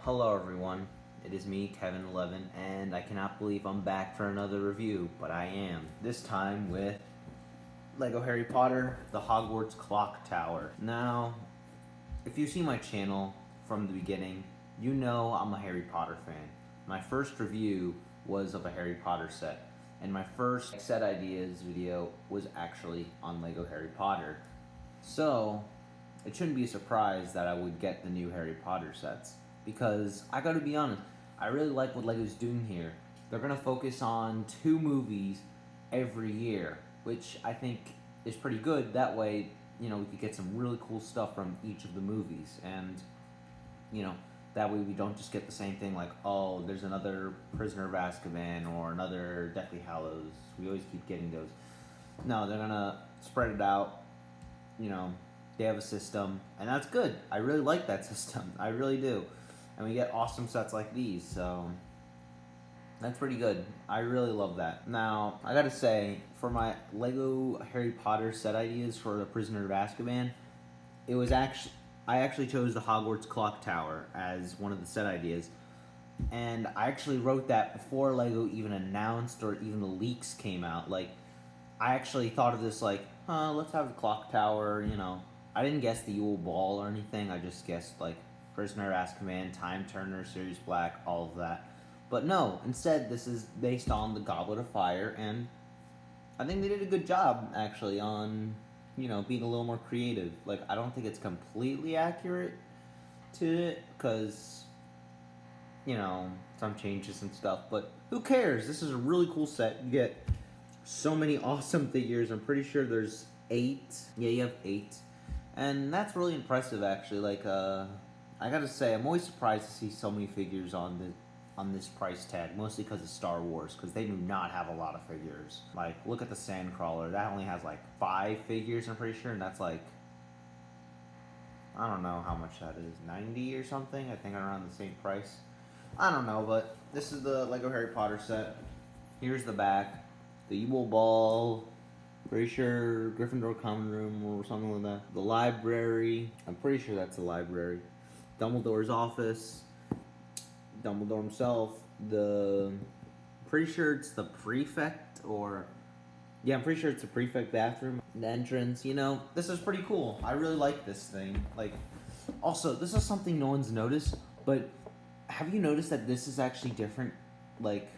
Hello everyone, it is me, Kevin11, and I cannot believe I'm back for another review, but I am. This time with Lego Harry Potter, the Hogwarts Clocktower. Now, if you see my channel from the beginning, you know I'm a Harry Potter fan. My first review was of a Harry Potter set, and my first set ideas video was actually on Lego Harry Potter. So, it shouldn't be a surprise that I would get the new Harry Potter sets. Because, I gotta be honest, I really like what LEGO's doing here. They're gonna focus on 2 movies every year, which I think is pretty good. That way, we could get some really cool stuff from each of the movies. And, you know, that way we don't just get the same thing like, oh, there's another Prisoner of Azkaban or another Deathly Hallows. We always keep getting those. No, they're gonna spread it out, they have a system, and that's good. I really like that system. I really do. And we get awesome sets like these, so that's pretty good. I really love that. Now, I gotta say, for my Lego Harry Potter set ideas for the Prisoner of Azkaban, I actually chose the Hogwarts Clocktower as one of the set ideas. And I actually wrote that before Lego even announced or even the leaks came out. Like, I actually thought of this like, let's have the clock tower, I didn't guess the Yule Ball or anything. I just guessed like Prisoner of Azkaban, Time Turner, Sirius Black, all of that. But no, instead this is based on the Goblet of Fire, and I think they did a good job actually on, being a little more creative. Like, I don't think it's completely accurate to it because, some changes and stuff, but who cares? This is a really cool set. You get so many awesome figures. I'm pretty sure there's 8. Yeah, you have 8. And that's really impressive, actually. Like, I gotta say, I'm always surprised to see so many figures on this price tag, mostly because of Star Wars, because they do not have a lot of figures. Like, look at the Sandcrawler. That only has, like, 5 figures, I'm pretty sure, and that's, like, I don't know how much that is, 90 or something? I think around the same price. I don't know, but this is the Lego Harry Potter set. Here's the back. The Yule Ball, pretty sure Gryffindor Common Room or something like that. The library, I'm pretty sure that's the library. Dumbledore's office, Dumbledore himself, pretty sure it's the prefect, I'm pretty sure it's the prefect bathroom. The entrance, this is pretty cool. I really like this thing. Like, also, this is something no one's noticed, but have you noticed that this is actually different? Like,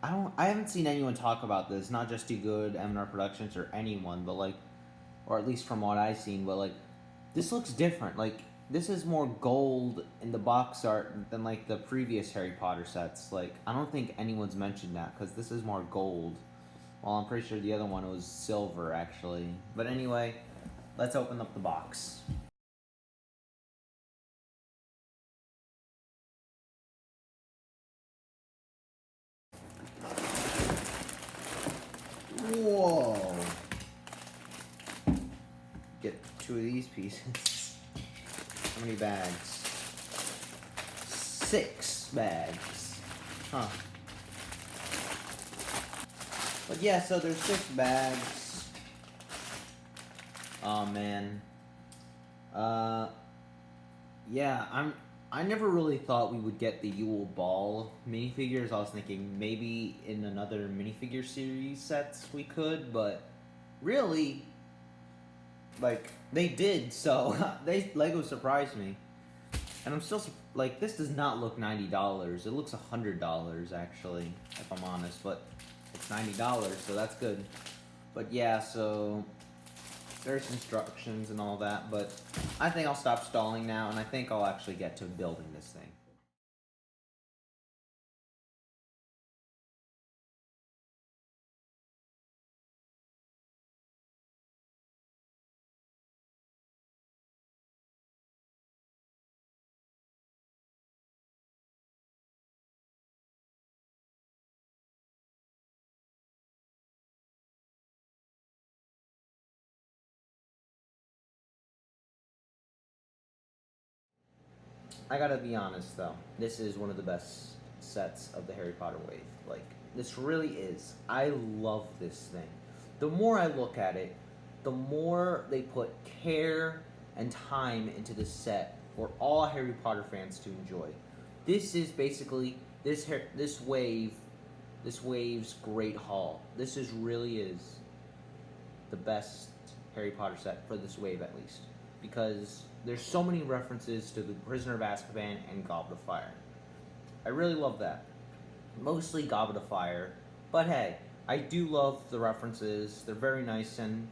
I haven't seen anyone talk about this, not just Too Good, M&R Productions, or anyone, but like, or at least from what I've seen, but like, this looks different. Like, this is more gold in the box art than like the previous Harry Potter sets. Like, I don't think anyone's mentioned that, because this is more gold. Well, I'm pretty sure the other one was silver, actually. But anyway, let's open up the box. Whoa! Get 2 of these pieces. How many bags? 6 bags. Huh. But yeah, so there's 6 bags. Oh man. Yeah, I never really thought we would get the Yule Ball minifigures. I was thinking maybe in another minifigure series sets we could, but really, like, they did, so Lego surprised me. And I'm still, like, this does not look $90. It looks $100, actually, if I'm honest, but it's $90, so that's good. But yeah, so there's instructions and all that, but I think I'll stop stalling now, and I think I'll actually get to building this thing. I gotta be honest though, this is one of the best sets of the Harry Potter wave. Like, this really is. I love this thing. The more I look at it, the more they put care and time into this set for all Harry Potter fans to enjoy. This is basically this wave's great haul. This is really is the best Harry Potter set for this wave, at least, because there's so many references to the Prisoner of Azkaban and Goblet of Fire. I really love that. Mostly Goblet of Fire, but hey, I do love the references. They're very nice, and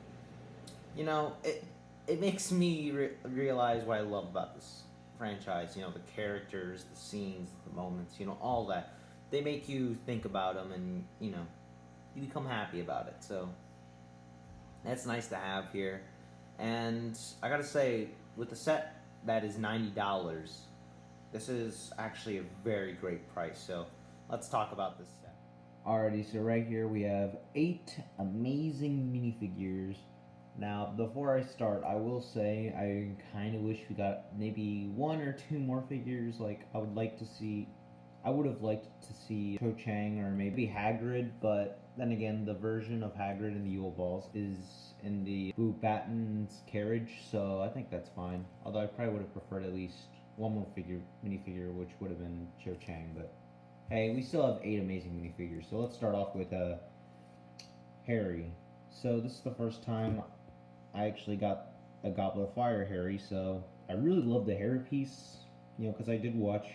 you know, it makes me realize what I love about this franchise. You know, the characters, the scenes, the moments. You know, all that. They make you think about them, and you know, you become happy about it. So that's nice to have here. And I gotta say, with the set that is $90, this is actually a very great price. So let's talk about this set. Alrighty, so right here we have 8 amazing minifigures. Now, before I start, I will say I kind of wish we got maybe 1 or 2 more figures. Like, I would have liked to see Cho Chang or maybe Hagrid, but then again, the version of Hagrid in the Yule Balls is in the Boo Batten's carriage, so I think that's fine. Although I probably would have preferred at least 1 more minifigure, which would have been Cho Chang, but hey, we still have 8 amazing minifigures. So let's start off with Harry. So this is the first time I actually got a Goblet of Fire Harry, so I really love the hair piece, you know, because I did watch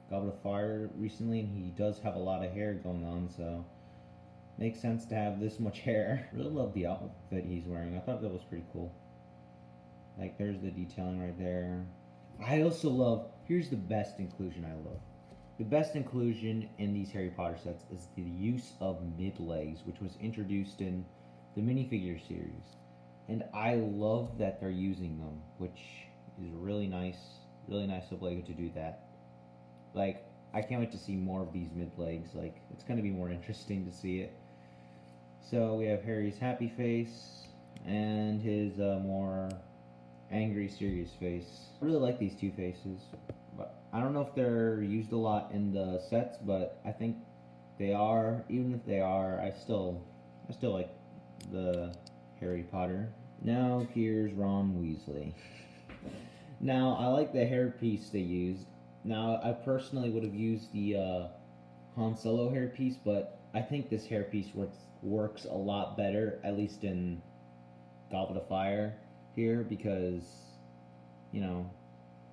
Goblet of Fire recently, and he does have a lot of hair going on, so makes sense to have this much hair. Really love the outfit he's wearing. I thought that was pretty cool. Like, there's the detailing right there. I also love, here's the best inclusion I love. The best inclusion in these Harry Potter sets is the use of mid-legs, which was introduced in the minifigure series. And I love that they're using them, which is really nice of Lego to do that. Like, I can't wait to see more of these mid-legs. Like, it's going to be more interesting to see it. So we have Harry's happy face and his more angry, serious face. I really like these 2 faces. But I don't know if they're used a lot in the sets, but I think they are. Even if they are, I still like the Harry Potter. Now here's Ron Weasley. Now I like the hairpiece they used. Now I personally would have used the Han Solo hairpiece, but I think this hairpiece works a lot better, at least in Goblet of Fire here, because, you know,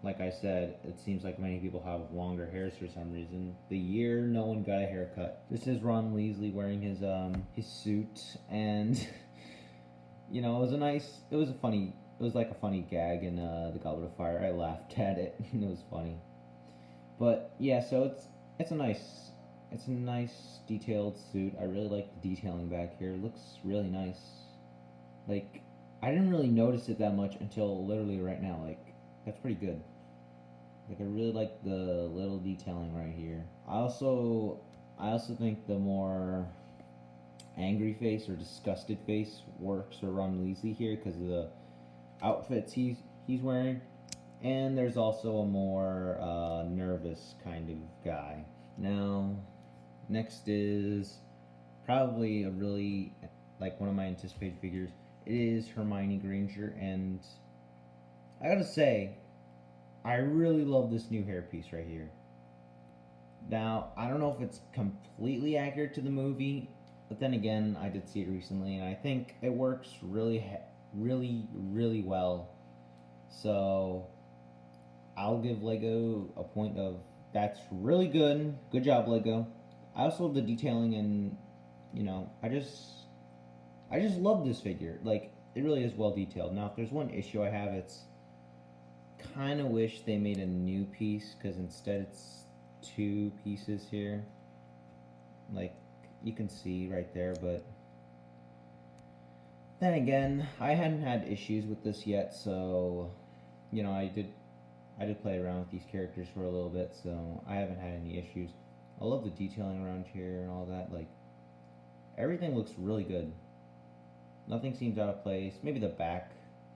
like I said, it seems like many people have longer hairs for some reason. The year no one got a haircut. This is Ron Weasley wearing his suit, and you know, it was like a funny gag in the Goblet of Fire. I laughed at it. It was funny. But yeah, so it's a nice detailed suit. I really like the detailing back here. It looks really nice. Like, I didn't really notice it that much until literally right now. Like, that's pretty good. Like, I really like the little detailing right here. I also think the more angry face or disgusted face works for Ron Weasley here because of the outfits he's wearing. And there's also a more nervous kind of guy. Now, next is probably a really, like, one of my anticipated figures. It is Hermione Granger, and I gotta say, I really love this new hairpiece right here. Now, I don't know if it's completely accurate to the movie, but then again, I did see it recently, and I think it works really well. So, I'll give Lego a point of, that's really good. Good job, Lego. I also love the detailing, and, you know, I just love this figure. Like, it really is well detailed. Now, if there's one issue I have, it's kind of wish they made a new piece, because instead it's 2 pieces here. Like, you can see right there, but then again, I hadn't had issues with this yet, so, you know, I did play around with these characters for a little bit, so I haven't had any issues. I love the detailing around here and all that. Like, everything looks really good. Nothing seems out of place. Maybe the back.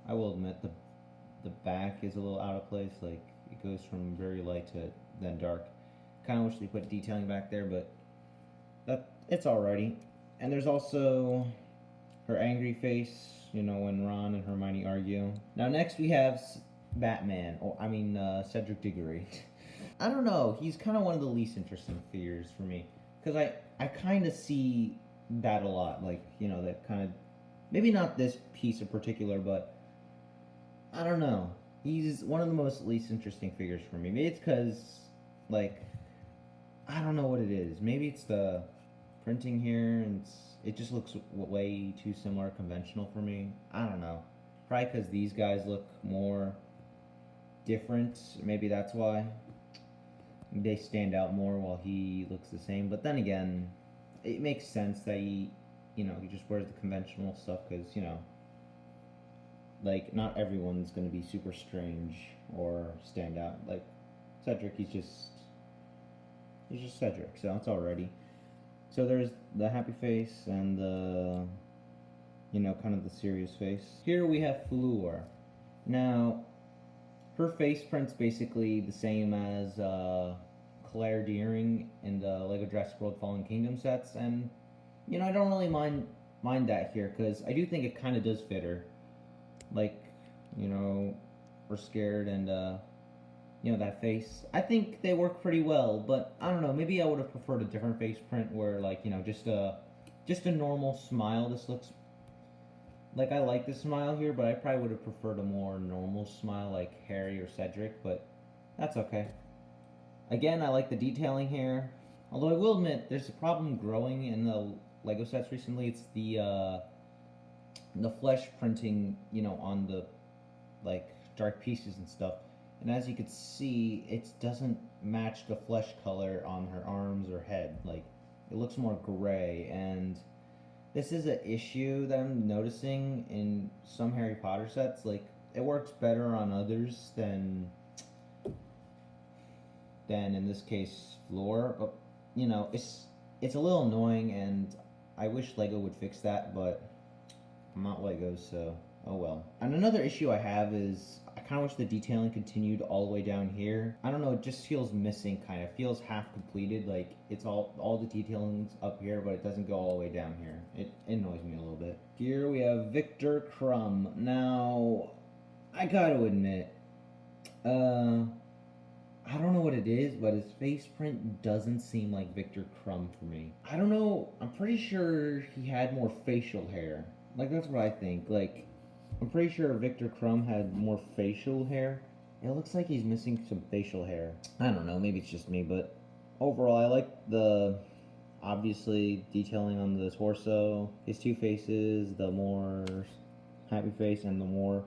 I will admit the back is a little out of place. Like, it goes from very light to then dark. Kind of wish they put detailing back there, but it's alrighty. And there's also her angry face, you know, when Ron and Hermione argue. Now next we have Batman, Cedric Diggory. I don't know. He's kind of one of the least interesting figures for me because I kind of see that a lot. Like, you know, that kind of, maybe not this piece in particular, but I don't know. He's one of the most least interesting figures for me. Maybe it's because, like, I don't know what it is. Maybe it's the printing here, and it just looks way too similar, conventional for me. I don't know. Probably because these guys look more different. Maybe that's why they stand out more while he looks the same. But then again, it makes sense that he just wears the conventional stuff because, like, not everyone's going to be super strange or stand out. Like, Cedric, he's just Cedric, so it's already. So there's the happy face and the, kind of the serious face. Here we have Fleur. Now, her face print's basically the same as Claire Deering in the Lego Jurassic World Fallen Kingdom sets, and I don't really mind that here because I do think it kind of does fit her. Like, we're scared and that face. I think they work pretty well, but I don't know. Maybe I would have preferred a different face print where, like, just a normal smile. This looks like, I like this smile here, but I probably would have preferred a more normal smile like Harry or Cedric, but that's okay. Again, I like the detailing here. Although I will admit, there's a problem growing in the Lego sets recently. It's the flesh printing, on the, like, dark pieces and stuff. And as you can see, it doesn't match the flesh color on her arms or head. Like, it looks more gray, and this is an issue that I'm noticing in some Harry Potter sets. Like, it works better on others than in this case Fleur, but it's a little annoying, and I wish Lego would fix that, but I'm not Lego, so oh well. And another issue I have is I kind of wish the detailing continued all the way down here. I don't know, it just feels missing, kind of feels half completed. Like, it's all the detailing's up here, but it doesn't go all the way down here. It annoys me a little bit. Here we have Victor Crumb. Now, I gotta admit, I don't know what it is, but his face print doesn't seem like Victor Crumb for me. I don't know, I'm pretty sure he had more facial hair. Like, that's what I think. Like, I'm pretty sure Victor Crumb had more facial hair. It looks like he's missing some facial hair. I don't know, maybe it's just me, but overall, I like the, obviously, detailing on the torso, his two faces, the more happy face and the more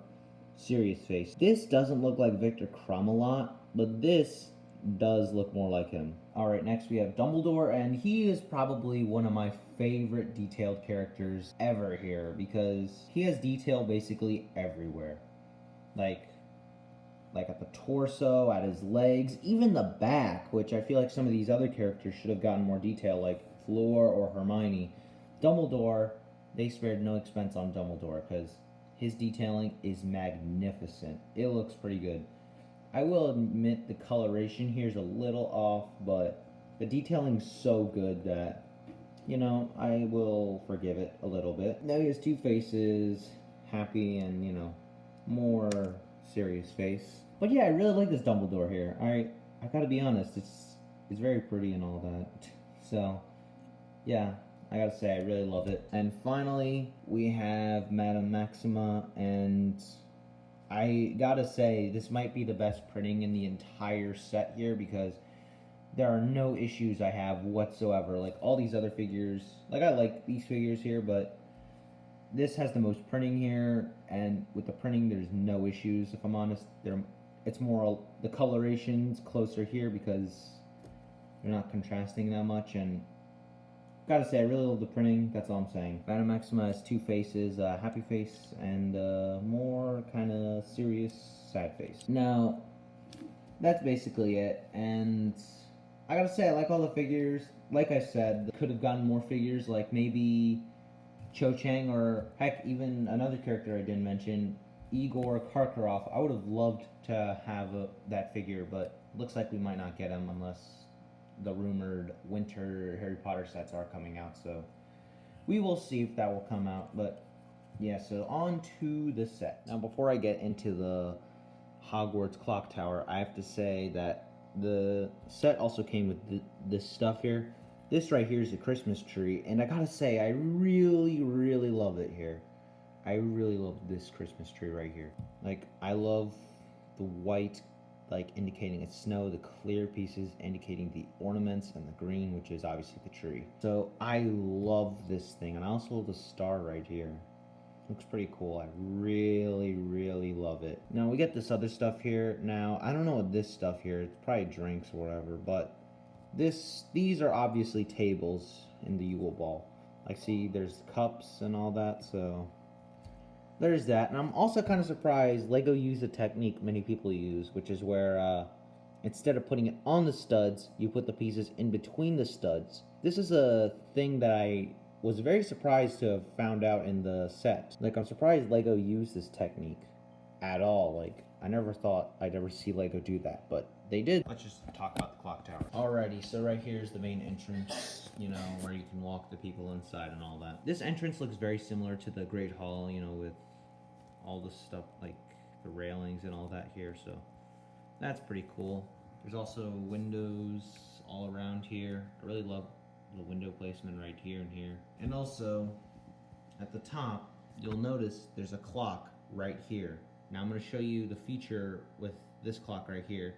serious face. This doesn't look like Victor Crumb a lot, but this does look more like him. Alright, next we have Dumbledore, and he is probably one of my favorite detailed characters ever here because he has detail basically everywhere. Like at the torso, at his legs, even the back, which I feel like some of these other characters should have gotten more detail, like Fleur or Hermione. Dumbledore, they spared no expense on Dumbledore because his detailing is magnificent. It looks pretty good. I will admit the coloration here is a little off, but the detailing's so good that, I will forgive it a little bit. Now he has two faces, happy and, more serious face. But yeah, I really like this Dumbledore here. I gotta be honest, it's very pretty and all that. So, yeah, I gotta say, I really love it. And finally, we have Madame Maxima, and I gotta say, this might be the best printing in the entire set here because there are no issues I have whatsoever. Like, all these other figures, like, I like these figures here, but this has the most printing here, and with the printing, there's no issues, if I'm honest. It's more, the coloration's closer here because they're not contrasting that much, and gotta say, I really love the printing. That's all I'm saying. Madame Maxima has two faces, a happy face and a more kind of serious, sad face. Now, that's basically it. And I gotta say, I like all the figures. Like I said, could have gotten more figures, like maybe Cho Chang, or heck, even another character I didn't mention, Igor Karkaroff. I would have loved to have that figure, but looks like we might not get him unless the rumored winter Harry Potter sets are coming out, so we will see if that will come out. But yeah, so on to the set. Now, before I get into the Hogwarts Clocktower, I have to say that the set also came with this stuff here. This right here is the Christmas tree, and I gotta say, I really love it here. I really love this Christmas tree right here. Like, I love the white, like, indicating it's snow, the clear pieces indicating the ornaments, and the green, which is obviously the tree. So I love this thing, and I also love the star right here. Looks pretty cool. I really love it. Now we get this other stuff here. Now I don't know what this stuff here. It's probably drinks or whatever, but these are obviously tables in the Yule Ball. Like, see, there's cups and all that, so there's that. And I'm also kind of surprised Lego used a technique many people use, which is where instead of putting it on the studs, you put the pieces in between the studs. This is a thing that I was very surprised to have found out in the set. Like, I'm surprised Lego used this technique at all. Like, I never thought I'd ever see Lego do that, but they did. Let's just talk about the clock tower. Alrighty, so right here is the main entrance, you know, where you can walk the people inside and all that. This entrance looks very similar to the Great Hall, you know, with all the stuff like the railings and all that here, so that's pretty cool. There's also windows all around here. I really love the window placement right here and here. And also, at the top, you'll notice there's a clock right here. Now I'm going to show you the feature with this clock right here.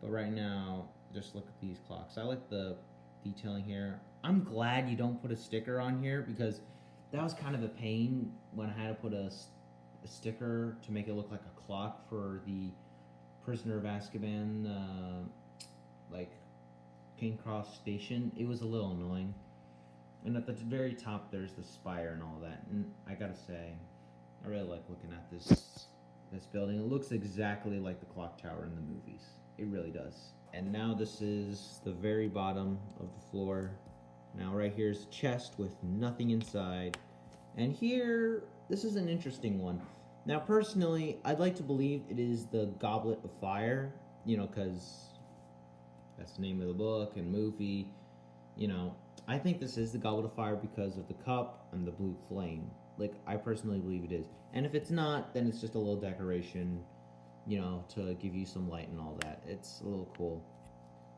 But right now, just look at these clocks. I like the detailing here. I'm glad you don't put a sticker on here, because that was kind of a pain when I had to put a sticker to make it look like a clock for the Prisoner of Azkaban, like, King Cross Station. It was a little annoying. And at the very top there's the spire and all that, and I gotta say, I really like looking at this building. It looks exactly like the clock tower in the movies. It really does. And now this is the very bottom of the floor. Now right here's a chest with nothing inside, and here, this is an interesting one. Now personally, I'd like to believe it is the Goblet of Fire, you know, because that's the name of the book and movie. You know, I think this is the Goblet of Fire because of the cup and the blue flame. Like, I personally believe it is. And if it's not, then it's just a little decoration, you know, to give you some light and all that. It's a little cool.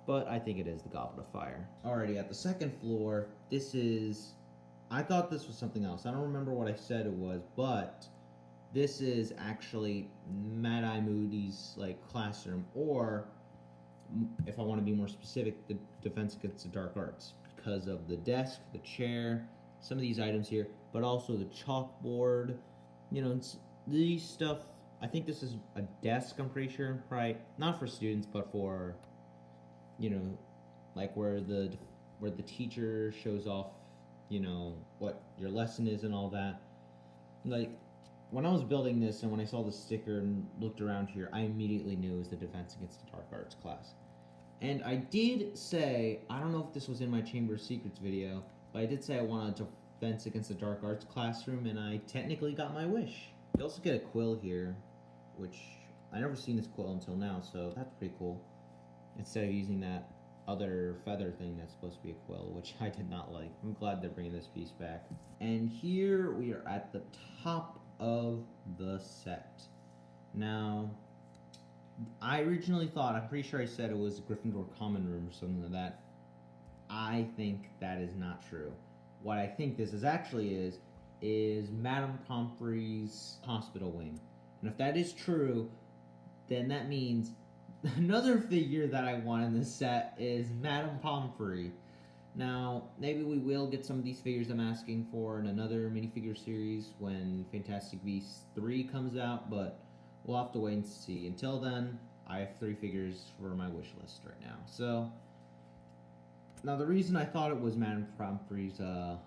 But I think it is the Goblet of Fire. Alrighty, at the second floor, this is... I thought this was something else. I don't remember what I said it was, but this is actually Mad-Eye Moody's, like, classroom, or, if I want to be more specific, the Defense Against the Dark Arts, because of the desk, the chair, some of these items here, but also the chalkboard, you know, these stuff. I think this is a desk, I'm pretty sure, right? Not for students, but for, you know, like where the teacher shows off, you know, what your lesson is and all that. Like, when I was building this and when I saw the sticker and looked around here, I immediately knew it was the Defense Against the Dark Arts class. And I did say, I don't know if this was in my Chamber of Secrets video, but I did say I wanted a Defense Against the Dark Arts classroom, and I technically got my wish. You also get a quill here, which I never seen this quill until now, so that's pretty cool. Instead of using that other feather thing that's supposed to be a quill, which I did not like. I'm glad they're bringing this piece back. And here we are at the top of the set. Now, I originally thought, I'm pretty sure I said it was a Gryffindor common room or something like that. I think that is not true. What I think this is actually is Madame Pomfrey's hospital wing. And if that is true, then that means another figure that I want in this set is Madame Pomfrey. Now, maybe we will get some of these figures I'm asking for in another minifigure series when Fantastic Beasts 3 comes out, but we'll have to wait and see. Until then, I have 3 figures for my wish list right now. So, now the reason I thought it was Madame Pomfrey's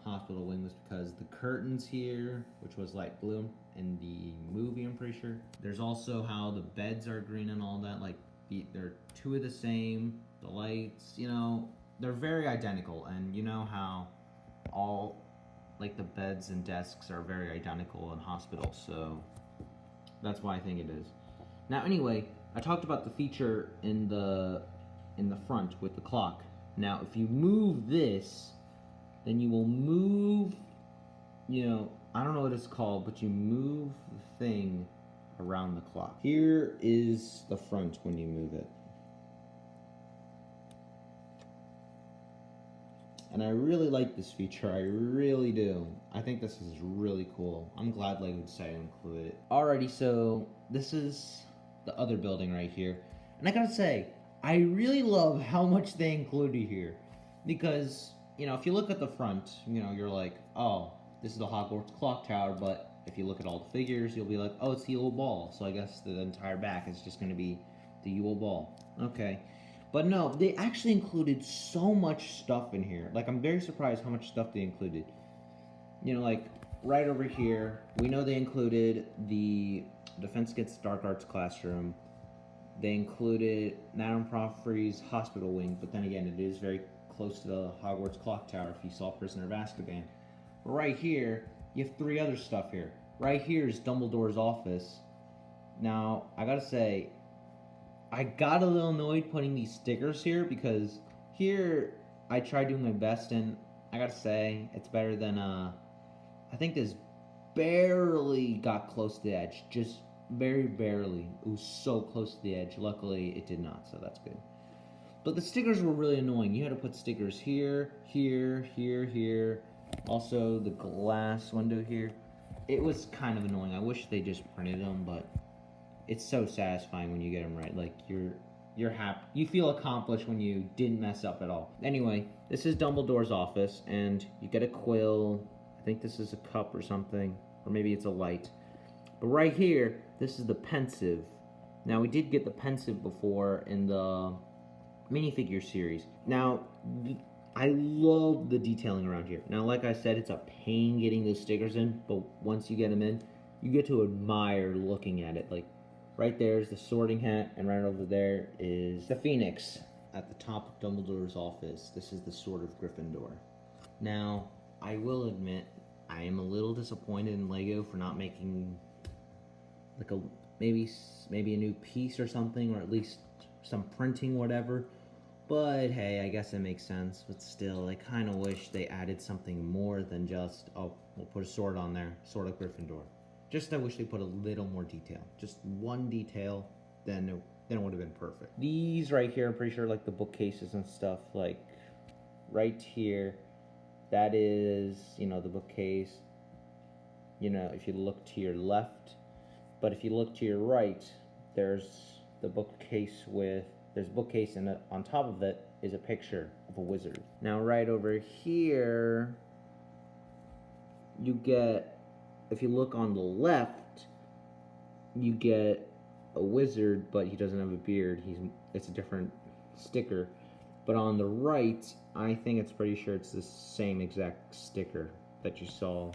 hospital wing was because the curtains here, which was light blue in the movie, I'm pretty sure. There's also how the beds are green and all that, like, they're 2 of the same, the lights, you know, they're very identical, and you know how all, like, the beds and desks are very identical in hospitals, so that's why I think it is. Now, anyway, I talked about the feature in the front with the clock. Now, if you move this, then you will move, you know, I don't know what it's called, but you move the thing around the clock. Here is the front when you move it. and I really like this feature. I really do. I think this is really cool. I'm glad LEGO decided to include it. Alrighty, so this is the other building right here. And I gotta say, I really love how much they included here. Because, you know, if you look at the front, you know, you're like, oh, this is the Hogwarts Clocktower, but if you look at all the figures, you'll be like, oh, it's the Yule Ball. So I guess the entire back is just gonna be the Yule Ball. Okay. But no, they actually included so much stuff in here. Like, I'm very surprised how much stuff they included. You know, like, right over here, we know they included the Defense Against Dark Arts classroom. They included Madame Pomfrey's hospital wing, but then again, it is very close to the Hogwarts Clocktower if you saw Prisoner of Azkaban. But right here, you have 3 other stuff here. Right here is Dumbledore's office. Now, I gotta say, I got a little annoyed putting these stickers here because here I tried doing my best, and I gotta say, it's better than, I think this barely got close to the edge. Just very barely. It was so close to the edge. Luckily, it did not, so that's good. But the stickers were really annoying. You had to put stickers here, here, here, here. Also, the glass window here. It was kind of annoying. I wish they just printed them, but it's so satisfying when you get them right. Like, you're happy. You feel accomplished when you didn't mess up at all. Anyway, this is Dumbledore's office, and you get a quill. I think this is a cup or something, or maybe it's a light. But right here, this is the pensive. Now, we did get the pensive before in the minifigure series. Now, I love the detailing around here. Now, like I said, it's a pain getting those stickers in, but once you get them in, you get to admire looking at it. Like, right there is the sorting hat, and right over there is the phoenix. At the top of Dumbledore's office, this is the Sword of Gryffindor. Now, I will admit, I am a little disappointed in LEGO for not making like a maybe a new piece or something, or at least some printing, whatever. But hey, I guess it makes sense. But still, I kind of wish they added something more than just, oh, we'll put a sword on there, Sword of Gryffindor. Just I wish they put a little more detail. Just one detail, then it would have been perfect. These right here, I'm pretty sure, like the bookcases and stuff, like right here, that is, you know, the bookcase. You know, if you look to your left, but if you look to your right, there's the bookcase with, there's a bookcase, and on top of it is a picture of a wizard. Now, right over here, you get, if you look on the left, you get a wizard, but he doesn't have a beard. It's a different sticker. But on the right, I think it's pretty sure it's the same exact sticker that you saw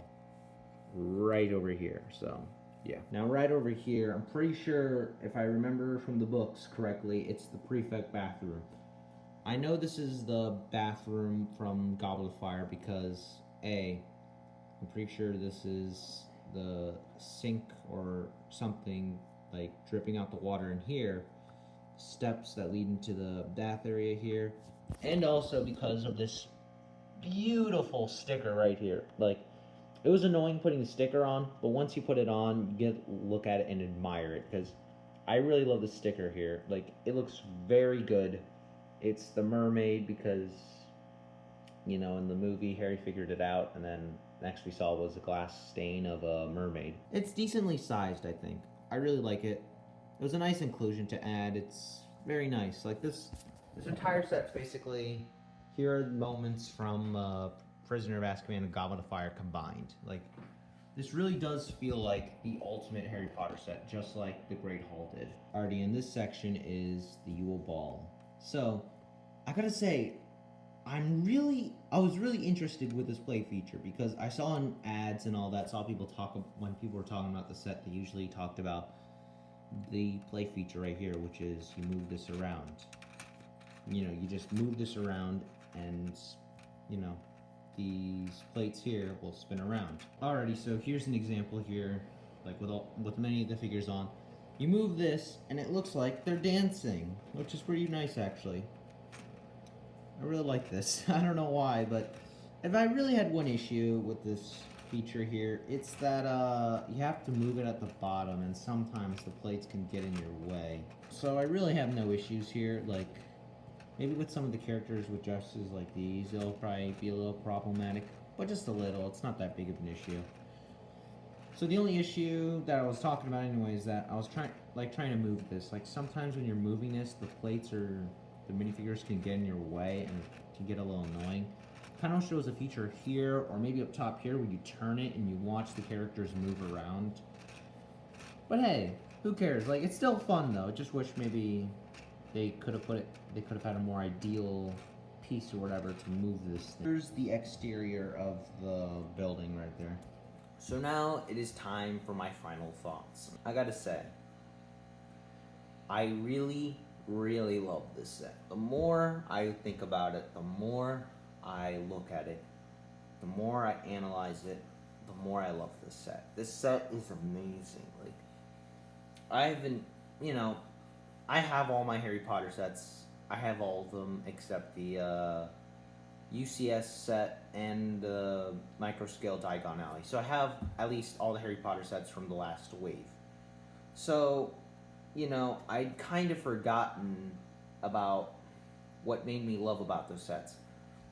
right over here. So, yeah. Now, right over here, I'm pretty sure, if I remember from the books correctly, it's the prefect bathroom. I know this is the bathroom from Goblet of Fire because, A, I'm pretty sure this is the sink or something, like dripping out the water in here, steps that lead into the bath area here, and also because of this beautiful sticker right here. Like, it was annoying putting the sticker on, but once you put it on, you get to look at it and admire it, because I really love the sticker here. Like, it looks very good. It's the mermaid because, you know, in the movie, Harry figured it out, and then next we saw was a glass stain of a mermaid. It's decently sized, I think. I really like it. It was a nice inclusion to add. It's very nice. Like, this entire set's basically, here are moments from Prisoner of Azkaban and Goblet of Fire combined. Like, this really does feel like the ultimate Harry Potter set, just like the Great Hall did. Already in this section is the Yule Ball. So, I gotta say, I was really interested with this play feature because I saw in ads and all that, saw people talk, when people were talking about the set, they usually talked about the play feature right here, which is you move this around. You know, you just move this around and, you know, these plates here will spin around. Alrighty, so here's an example here, like with many of the figures on. You move this and it looks like they're dancing, which is pretty nice actually. I really like this. I don't know why, but if I really had one issue with this feature here, it's that you have to move it at the bottom, and sometimes the plates can get in your way. So I really have no issues here. Like, Maybe with some of the characters with dresses like these, it'll probably be a little problematic, but just a little. It's not that big of an issue. So the only issue that I was talking about anyway is that I was trying to move this. Like sometimes when you're moving this, the plates or the minifigures can get in your way and it can get a little annoying. Kind of shows a feature here or maybe up top here where you turn it and you watch the characters move around. But hey, who cares? Like it's still fun though. I just wish maybe they could have had a more ideal piece or whatever to move this thing. Here's the exterior of the building right there. So now it is time for my final thoughts. I gotta say, I really, really love this set. The more I think about it, the more I look at it, the more I analyze it, the more I love this set. This set is amazing. Like, I have all my Harry Potter sets. I have all of them except the UCS set and the microscale Diagon Alley. So I have at least all the Harry Potter sets from the last wave. So, I'd kind of forgotten about what made me love about those sets.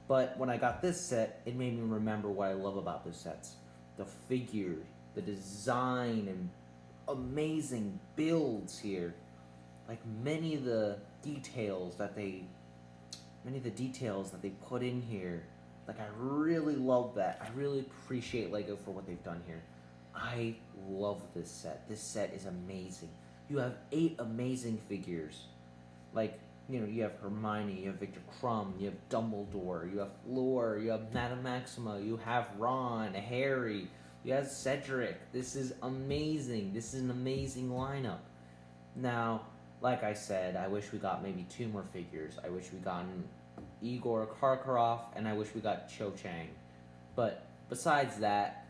But when I got this set, it made me remember what I love about those sets. The figure, the design, and amazing builds here. Like many of the details that they put in here. Like I really love that. I really appreciate LEGO for what they've done here. I love this set. This set is amazing. You have 8 amazing figures. Like, you have Hermione, you have Victor Crumb, you have Dumbledore, you have Fleur, you have Madame Maxima, you have Ron, Harry, you have Cedric. This is amazing. This is an amazing lineup. Now, like I said, I wish we got maybe 2 more figures. I wish we got Igor Karkaroff, and I wish we got Cho Chang. But besides that,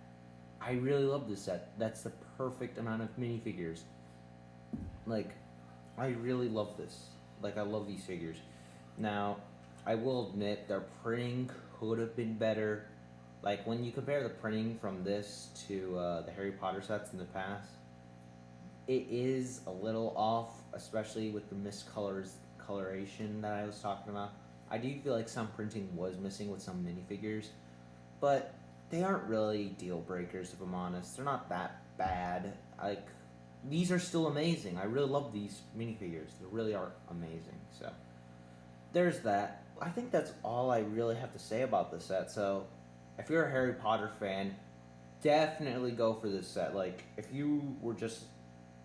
I really love this set. That's the perfect amount of minifigures. Like, I really love this. Like, I love these figures. Now, I will admit their printing could have been better. Like, when you compare the printing from this to the Harry Potter sets in the past, it is a little off, especially with the miscoloration that I was talking about. I do feel like some printing was missing with some minifigures, but they aren't really deal breakers, if I'm honest. They're not that bad. Like, these are still amazing. I really love these minifigures. They really are amazing. So, there's that. I think that's all I really have to say about this set. So, if you're a Harry Potter fan, definitely go for this set. Like, if you were just,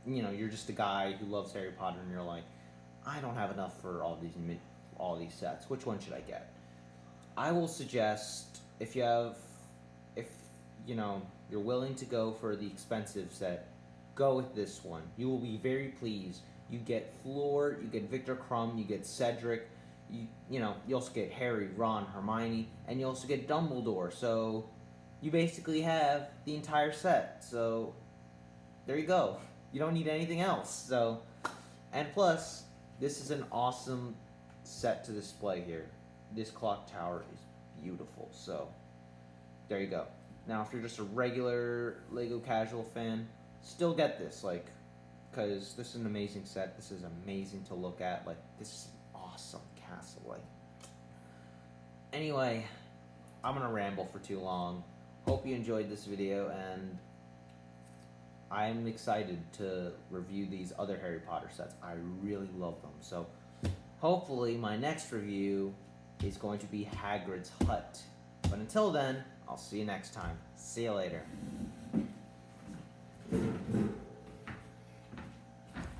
you're just a guy who loves Harry Potter and you're like, I don't have enough for all these sets. Which one should I get? I will suggest if you're willing to go for the expensive set, go with this one. You will be very pleased. You get Fleur, you get Victor Crumb, you get Cedric, you also get Harry, Ron, Hermione, and you also get Dumbledore. So you basically have the entire set. So there you go. You don't need anything else. So, and plus, this is an awesome set to display here. This clock tower is beautiful. So there you go. Now, if you're just a regular LEGO casual fan, still get this, like, because this is an amazing set. This is amazing to look at. Like, this is an awesome castle. Like, anyway, I'm gonna ramble for too long. Hope you enjoyed this video, and I'm excited to review these other Harry Potter sets. I really love them. So, hopefully, my next review is going to be Hagrid's Hut. But until then, I'll see you next time. See you later.